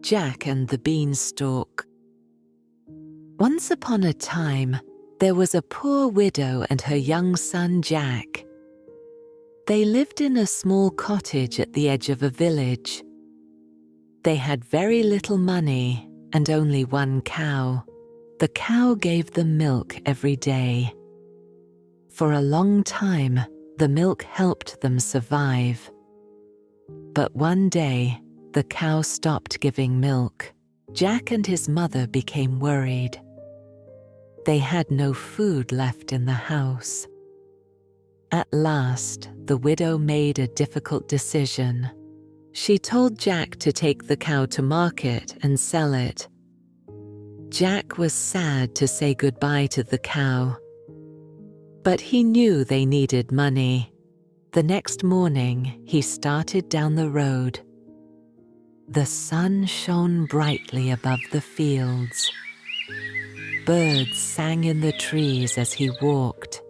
Jack and the Beanstalk. Once upon a time, there was a poor widow and her young son Jack. They lived in a small cottage at the edge of a village. They had very little money and only one cow. The cow gave them milk every day. For a long time, the milk helped them survive. But one day, the cow stopped giving milk. Jack and his mother became worried. They had no food left in the house. At last, the widow made a difficult decision. She told Jack to take the cow to market and sell it. Jack was sad to say goodbye to the cow, but he knew they needed money. The next morning, he started down the road. The sun shone brightly above the fields. Birds sang in the trees as he walked.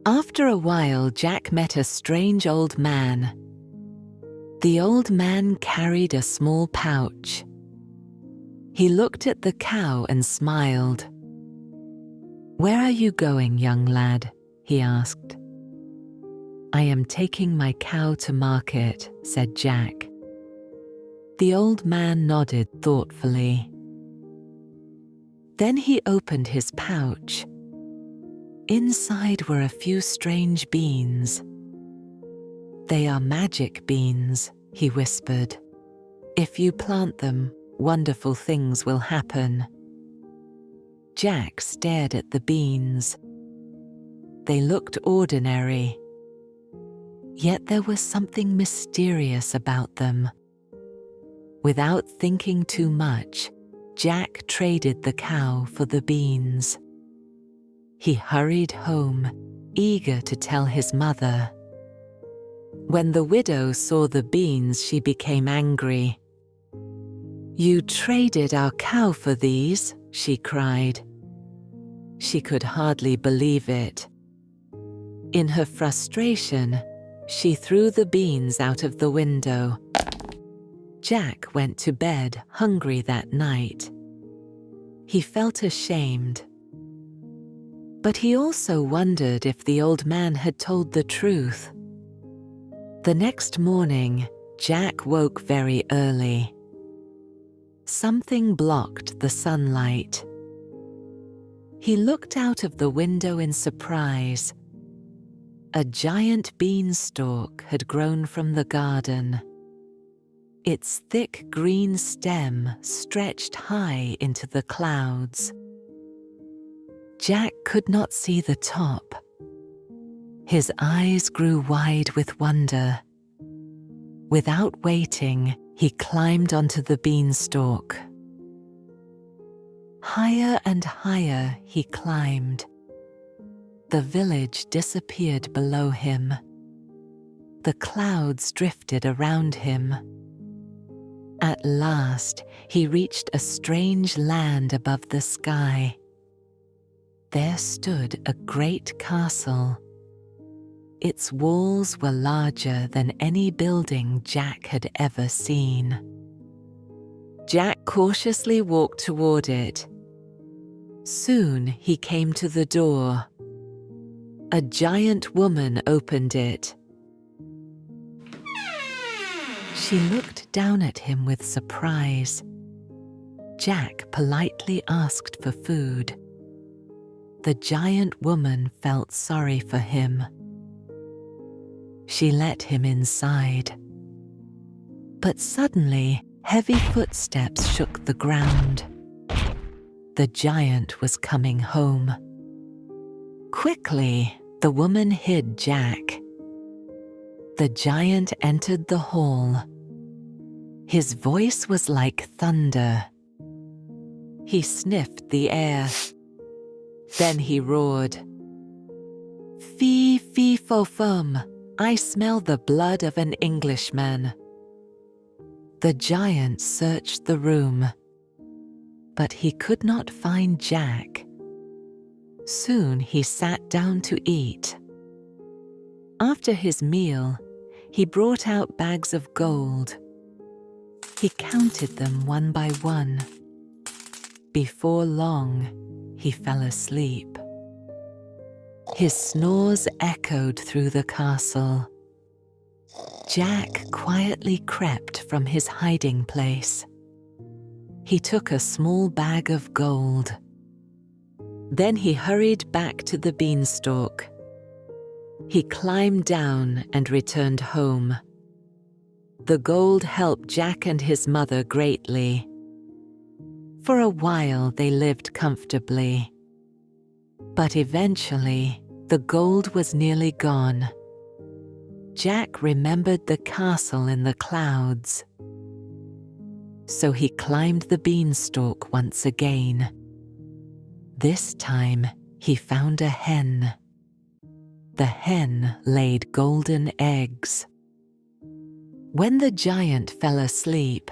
After a while, Jack met a strange old man. The old man carried a small pouch. He looked at the cow and smiled. "Where are you going, young lad?" he asked. "I am taking my cow to market," said Jack. The old man nodded thoughtfully. Then he opened his pouch. Inside were a few strange beans. "They are magic beans," he whispered. "If you plant them, wonderful things will happen." Jack stared at the beans. They looked ordinary. Yet there was something mysterious about them. Without thinking too much, Jack traded the cow for the beans. He hurried home, eager to tell his mother. When the widow saw the beans, she became angry. "You traded our cow for these?" she cried. She could hardly believe it. In her frustration, she threw the beans out of the window. Jack went to bed hungry that night. He felt ashamed. But he also wondered if the old man had told the truth. The next morning, Jack woke very early. Something blocked the sunlight. He looked out of the window in surprise. A giant beanstalk had grown from the garden. Its thick green stem stretched high into the clouds. Jack could not see the top. His eyes grew wide with wonder. Without waiting, he climbed onto the beanstalk. Higher and higher he climbed. The village disappeared below him. The clouds drifted around him. At last, he reached a strange land above the sky. There stood a great castle. Its walls were larger than any building Jack had ever seen. Jack cautiously walked toward it. Soon he came to the door. A giant woman opened it. She looked down at him with surprise. Jack politely asked for food. The giant woman felt sorry for him. She let him inside. But suddenly, heavy footsteps shook the ground. The giant was coming home. Quickly, the woman hid Jack. The giant entered the hall. His voice was like thunder. He sniffed the air. Then he roared, "Fee, fee, fo, fum, I smell the blood of an Englishman." The giant searched the room, but he could not find Jack. Soon he sat down to eat. After his meal, he brought out bags of gold. He counted them one by one. Before long, he fell asleep. His snores echoed through the castle. Jack quietly crept from his hiding place. He took a small bag of gold. Then he hurried back to the beanstalk. He climbed down and returned home. The gold helped Jack and his mother greatly. For a while they lived comfortably. But eventually, the gold was nearly gone. Jack remembered the castle in the clouds. So he climbed the beanstalk once again. This time, he found a hen. The hen laid golden eggs. When the giant fell asleep,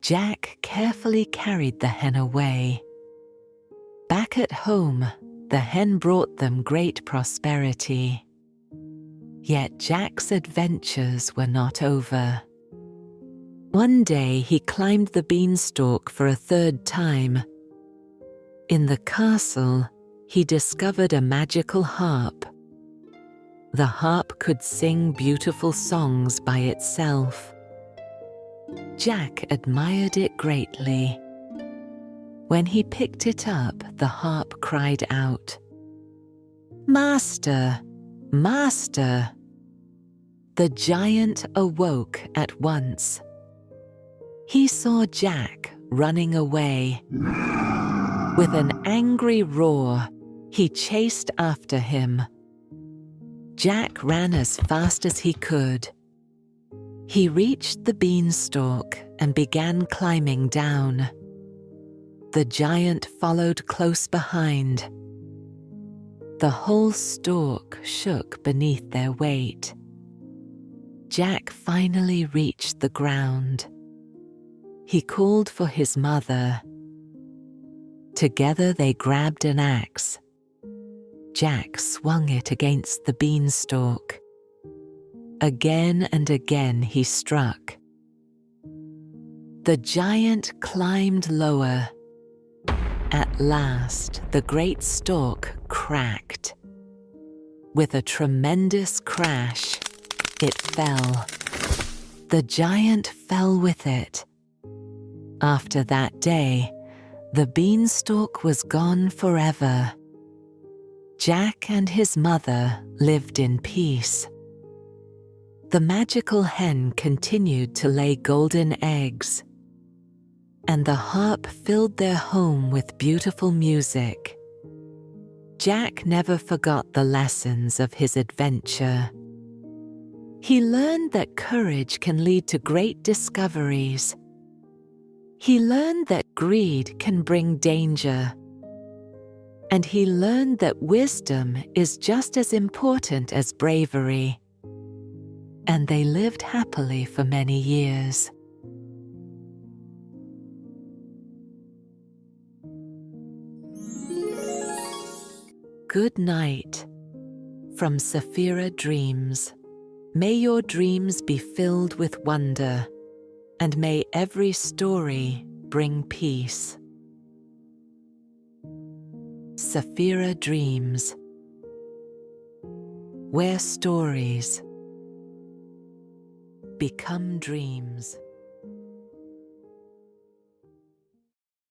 Jack carefully carried the hen away. Back at home, the hen brought them great prosperity. Yet Jack's adventures were not over. One day he climbed the beanstalk for a third time. In the castle, he discovered a magical harp. The harp could sing beautiful songs by itself. Jack admired it greatly. When he picked it up, the harp cried out, "Master, Master!" The giant awoke at once. He saw Jack running away. With an angry roar, he chased after him. Jack ran as fast as he could. He reached the beanstalk and began climbing down. The giant followed close behind. The whole stalk shook beneath their weight. Jack finally reached the ground. He called for his mother. Together they grabbed an axe. Jack swung it against the beanstalk. Again and again he struck. The giant climbed lower. At last, the great stalk cracked. With a tremendous crash, it fell. The giant fell with it. After that day, the beanstalk was gone forever. Jack and his mother lived in peace. The magical hen continued to lay golden eggs, and the harp filled their home with beautiful music. Jack never forgot the lessons of his adventure. He learned that courage can lead to great discoveries. He learned that greed can bring danger. And he learned that wisdom is just as important as bravery. And they lived happily for many years. Good night. From Safira Dreams. May your dreams be filled with wonder, and may every story bring peace. Safira Dreams, where stories become dreams.